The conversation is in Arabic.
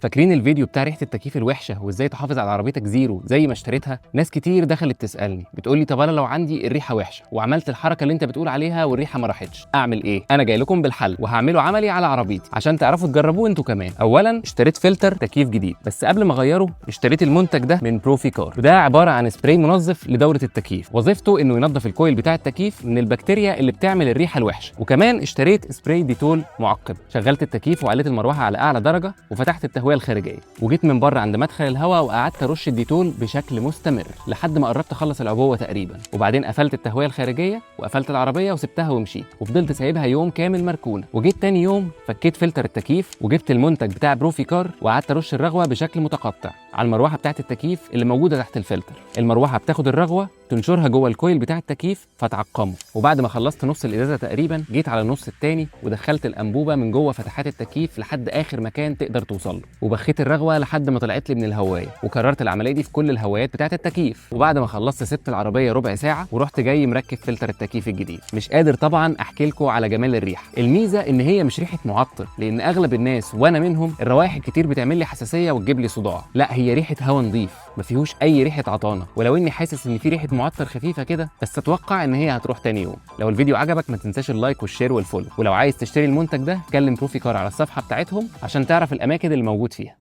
فاكرين الفيديو بتاع ريحه التكييف الوحشه وازاي تحافظ على عربيتك زيرو زي ما اشتريتها؟ ناس كتير دخلت تسالني بتقول لي طب انا لو عندي الريحه وحشه وعملت الحركه اللي انت بتقول عليها والريحه ما راحتش اعمل ايه؟ انا جاي لكم بالحل وهعمله عملي على عربيتي عشان تعرفوا تجربوه انتوا كمان. اولا اشتريت فلتر تكييف جديد، بس قبل ما اغيره اشتريت المنتج ده من بروفي كار، وده عباره عن سبراي منظف لدوره التكييف، وظيفته انه ينظف الكويل بتاع التكييف من البكتيريا اللي بتعمل الريحه الوحشه. وكمان اشتريت سبراي ديتول معقم. شغلت التكييف وعليت المروحه على اعلى درجه وفتحت التهويه الخارجيه، وجيت من بره عند مدخل الهواء وقعدت ارش الديتول بشكل مستمر لحد ما قربت اخلص العبوه تقريبا، وبعدين قفلت التهويه الخارجيه وقفلت العربيه وسبتها ومشيت، وفضلت سايبها يوم كامل مركونه. وجيت تاني يوم فكيت فلتر التكييف وجبت المنتج بتاع بروفي كار وقعدت ارش الرغوه بشكل متقطع على المروحه بتاعه التكييف اللي موجوده تحت الفلتر. المروحه بتاخد الرغوه تنشرها جوه الكويل بتاع التكييف فتعقمه، وبعد ما خلصت نص الازازه تقريبا جيت على النص التاني ودخلت الانبوبه من جوه فتحات التكييف لحد اخر مكان تقدر توصل له، وبخيت الرغوه لحد ما طلعت لي من الهوايه، وكررت العمليه دي في كل الهوايات بتاعه التكييف. وبعد ما خلصت سبت العربيه ربع ساعه ورحت جاي مركب فلتر التكييف الجديد. مش قادر طبعا احكي لكم على جمال الريحه. الميزه ان هي مش ريحه معطر، لان اغلب الناس وانا منهم الروائح الكتير بتعمل لي حساسيه وتجيب لي صداع. لا، هي ريحه هواء نظيف ما فيهوش اي ريحه عطانه، ولو اني حاسس ان في ريحه معطر خفيفه كده، بس اتوقع ان هي هتروح تاني يوم. لو الفيديو عجبك ما تنساش اللايك والشير والفولو، ولو عايز تشتري المنتج ده كلم بروفي كار على الصفحه بتاعتهم عشان تعرف الاماكن اللي موجود فيها.